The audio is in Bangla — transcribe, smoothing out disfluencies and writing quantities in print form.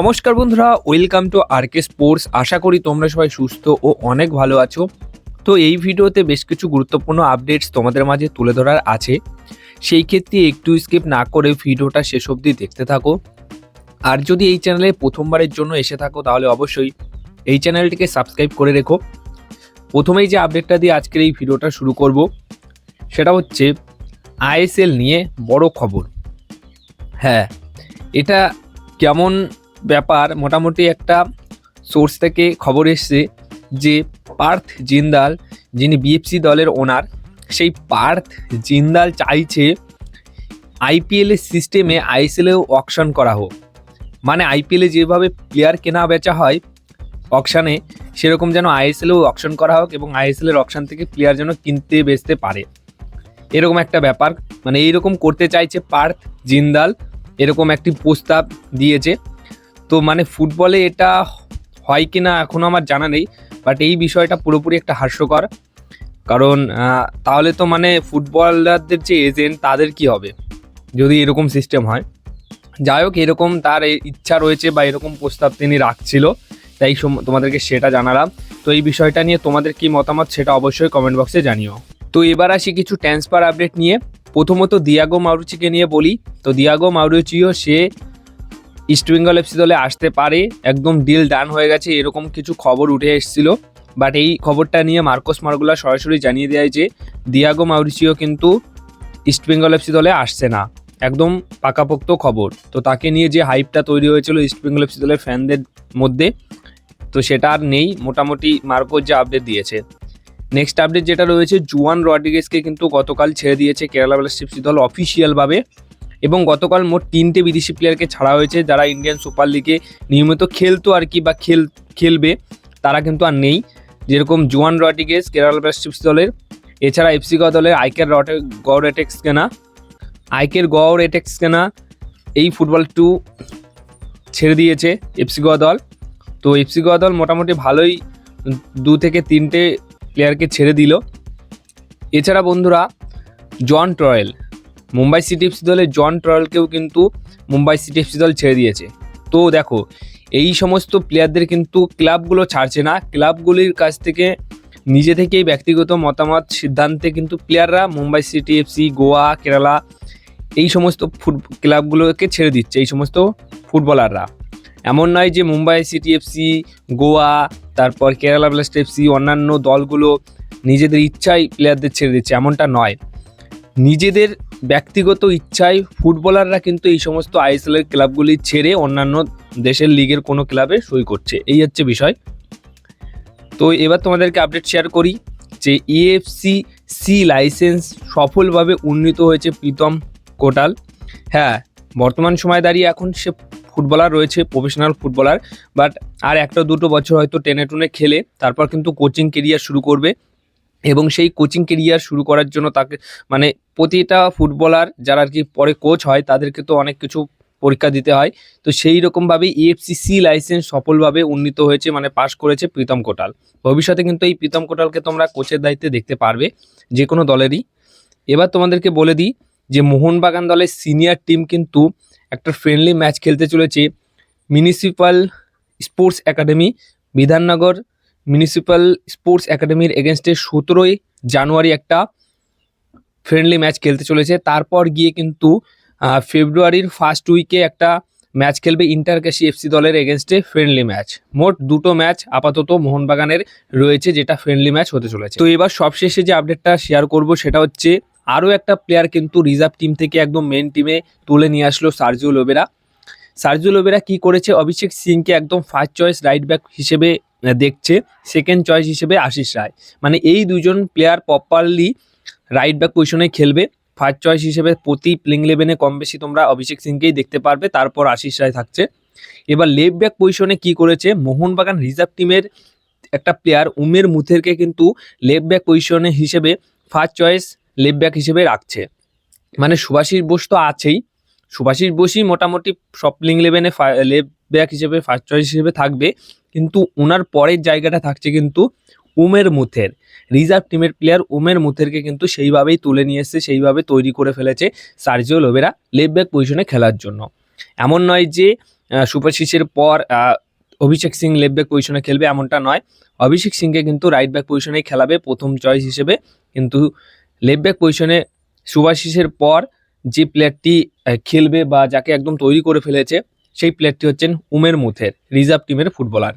নমস্কার বন্ধুরা, ওয়েলকাম টু আরকে স্পোর্টস। আশা করি তোমরা সবাই সুস্থ ও অনেক ভালো আছো। তো এই ভিডিওতে বেশ কিছু গুরুত্বপূর্ণ আপডেটস তোমাদের মাঝে তুলে ধরার আছে, সেই ক্ষেত্রে একটু স্কিপ না করে ভিডিওটা শেষ অবধি দেখতে থাকো। আর যদি এই চ্যানেলে প্রথমবারের জন্য এসে থাকো তাহলে অবশ্যই এই চ্যানেলটিকে সাবস্ক্রাইব করে রেখো। প্রথমেই যে আপডেটটা দিয়ে আজকের এই ভিডিওটা শুরু করব সেটা হচ্ছে আইএসএল নিয়ে বড় খবর। হ্যাঁ, এটা কেমন ব্যাপার, মোটামুটি একটা সোর্স থেকে খবর এসছে যে পার্থ জিন্দাল, যিনি বিএফসি দলের ওনার, সেই পার্থ জিন্দাল চাইছে আইপিএলের সিস্টেমে আইএসএলেও অকশন করা হোক। মানে আইপিএলে যেভাবে প্লেয়ার কেনা বেচা হয় অকশানে, সেরকম যেন আইএসএলেও অকশন করা হোক এবং আইএসএলের অকশন থেকে প্লেয়ার যেন কিনতে বেচতে পারে, এরকম একটা ব্যাপার। মানে এইরকম করতে চাইছে পার্থ জিন্দাল, এরকম একটি প্রস্তাব দিয়েছে। তো মানে ফুটবলে এটা হয় কি না এখনও আমার জানা নেই, বাট এই বিষয়টা পুরোপুরি একটা হাস্যকর। কারণ তাহলে তো মানে ফুটবলারদের যে এজেন্ট তাদের কি হবে যদি এরকম সিস্টেম হয়। যাই হোক, এরকম তার ইচ্ছা রয়েছে বা এরকম প্রস্তাব তিনি রাখছিল, তাই তোমাদেরকে সেটা জানালাম। তো এই বিষয়টা নিয়ে তোমাদের কি মতামত সেটা অবশ্যই কমেন্ট বক্সে জানিও। তো এবার আসি কিছু ট্রান্সফার আপডেট নিয়ে। প্রথমত দিয়াগো মাউরিচিকে নিয়ে বলি। তো দিয়াগো মাউরিচিও সে ইস্টবেঙ্গল এফসি দলে আসতে পারে, একদম ডিল ডান হয়ে গেছে, এরকম কিছু খবর উঠে এসেছিল। বাট এই খবরটা নিয়ে মার্কোস মার্গুলা সরাসরি জানিয়ে দেয় যে দিয়াগো মাউরিচিও কিন্তু ইস্টবেঙ্গল এফসি দলে আসছে না, একদম পাকাপোক্ত খবর। তো তাকে নিয়ে যে হাইপটা তৈরি হয়েছিল ইস্টবেঙ্গল এফসি দলের ফ্যানদের মধ্যে, তো সেটা আর নেই। মোটামুটি মার্কোস যে আপডেট দিয়েছে। নেক্সট আপডেট যেটা রয়েছে, জুয়ান রড্রিগেজকে কিন্তু গতকাল ছেড়ে দিয়েছে কেরালা ব্লাস্টার্স দল অফিসিয়ালভাবে, এবং গতকাল মোট 3টে বিদেশি প্লেয়ারকে ছাড়া হয়েছে যারা ইন্ডিয়ান সুপার লিগে নিয়মিত খেলতো আর কি, বা খেলবে, তারা কিন্তু আর নেই। যেরকম জুয়ান রড্রিগেজ কেরালা ব্লাস্টার্স দলের, এছাড়া এফসি গোয়া দলের আইকের গওর এটেক্সকেনা এই ফুটবল ছেড়ে দিয়েছে এফসি গোয়া দল। তো এফসি গোয়া দল মোটামুটি ভালোই 2 থেকে 3টে প্লেয়ারকে ছেড়ে দিল। এছাড়া বন্ধুরা জন ট্রয়েল, মুম্বাই সিটি এফসি দলের জন ট্রয়েলকেও কিন্তু মুম্বাই সিটি এফসি দল ছেড়ে দিয়েছে। তো দেখো, এই সমস্ত প্লেয়ারদের কিন্তু ক্লাবগুলো ছাড়ছে না, ক্লাবগুলির কাছ থেকে নিজে থেকেই ব্যক্তিগত মতামত সিদ্ধান্তে কিন্তু প্লেয়াররা মুম্বাই সিটি এফসি, গোয়া, কেরালা এই সমস্ত ক্লাবগুলোকে ছেড়ে দিচ্ছে এই সমস্ত ফুটবলাররা। এমন নয় যে মুম্বাই সিটি এফসি, গোয়া, তারপর কেরালা ব্লাস্টার্স এফসি, অন্যান্য দলগুলো নিজেদের ইচ্ছায় প্লেয়ারদের ছেড়ে দিচ্ছে, এমনটা নয়। নিজেদের ব্যক্তিগত ইচ্ছায় ফুটবলাররা কিন্তু এই সমস্ত আইএসএলের ক্লাবগুলি ছেড়ে অন্যান্য দেশের লিগের কোনো ক্লাবে সই করছে, এই হচ্ছে বিষয়। তো এবার তোমাদেরকে আপডেট শেয়ার করি যে ইএফসি সি লাইসেন্স সফলভাবে উন্নীত হয়েছে প্রীতম কোটাল। হ্যাঁ, বর্তমান সময় দাঁড়িয়ে এখন সে ফুটবলার রয়েছে, প্রফেশনাল ফুটবলার, বাট আর 1-2 বছর হয়তো টেনে টুনে খেলে তারপর কিন্তু কোচিং কেরিয়ার শুরু করবে। এবং সেই কোচিং কেরিয়ার শুরু করার জন্য তাকে মানে প্রতিটা ফুটবলার যারা আর কি পরে কোচ হয় তাদেরকে তো অনেক কিছু পরীক্ষা দিতে হয়। তো সেই রকমভাবেই ইএফসি লাইসেন্স সফলভাবে উন্নীত হয়েছে, মানে পাশ করেছে প্রীতম কোটাল। ভবিষ্যতে কিন্তু এই প্রীতম কোটালকে তোমরা কোচের দায়িত্বে দেখতে পারবে যে কোনো দলেরই। এবার তোমাদেরকে বলে দিই যে মোহনবাগান দলের সিনিয়র টিম কিন্তু একটা ফ্রেন্ডলি ম্যাচ খেলতে চলেছে municipal sports academy, Bidhannagar municipal sports একাডেমির এগেনস্টে 17ই জানুয়ারি একটা ফ্রেন্ডলি ম্যাচ খেলতে চলেছে। তারপর গিয়ে কিন্তু ফেব্রুয়ারির ফার্স্ট উইকে একটা ম্যাচ খেলবে ইন্টারকাশি এফসি দলের এগেনস্টে ফ্রেন্ডলি ম্যাচ। মোট 2টো ম্যাচ আপাতত মোহনবাগানের রয়েছে যেটা ফ্রেন্ডলি ম্যাচ হতে চলেছে। তো এবার সবশেষে যে আপডেটটা শেয়ার করব সেটা হচ্ছে আরও একটা প্লেয়ার কিন্তু রিজার্ভ টিম থেকে একদম মেন টিমে তুলে নিয়ে আসলো সার্জিও লোবেরা। সার্জিও লোবেরা কী করেছে, অভিষেক সিংকে একদম ফার্স্ট চয়েস রাইট ব্যাক হিসেবে দেখছে, সেকেন্ড চয়েস হিসেবে আশিস রায়। মানে এই দুজন প্লেয়ার প্রপারলি রাইট ব্যাক পজিশনে খেলবে। ফার্স্ট চয়েস হিসেবে প্রতি প্লেইং 11-এ কম বেশি তোমরা অভিষেক সিংকেই দেখতে পারবে, তারপর আশিস রায় থাকছে। এবার লেফট ব্যাক পজিশনে কী করেছে, মোহনবাগান রিজার্ভ টিমের একটা প্লেয়ার উমের মুথেরকে কিন্তু লেফট ব্যাক পজিশনে হিসেবে ফার্স্ট চয়েস লেফট ব্যাক হিসেবে রাখছে। মানে সুভাষিস বোস তো আছেই, সুভাষিস বোসই মোটামুটি সব প্লেইং 11-এ লেফট ব্যাক হিসেবে ফার্স্ট চয়েস হিসেবে থাকবে, কিন্তু ওনার পরের জায়গাটা থাকছে কিন্তু উমের মুথের। রিজার্ভ টিমের প্লেয়ার উমের মুথেরকে কিন্তু সেইভাবেই তুলে নিয়ে এসছে, সেইভাবে তৈরি করে ফেলেছে সার্জিও লোবেরা লেফট ব্যাক পজিশনে খেলার জন্য। এমন নয় যে সুভাশিসের পর অভিষেক সিং লেফট ব্যাক পজিশনে খেলবে এমনটা নয়। অভিষেক সিংকে কিন্তু রাইট ব্যাক পজিশনেই খেলাবে প্রথম চয়েস হিসেবে, কিন্তু লেফট ব্যাক পজিশনে সুভাশিসের পর যে প্লেয়ারটি খেলবে বা যাকে একদম তৈরি করে ফেলেছে সেই প্লেয়ারটি হচ্ছেন উমের মুথের, রিজার্ভ টিমের ফুটবলার।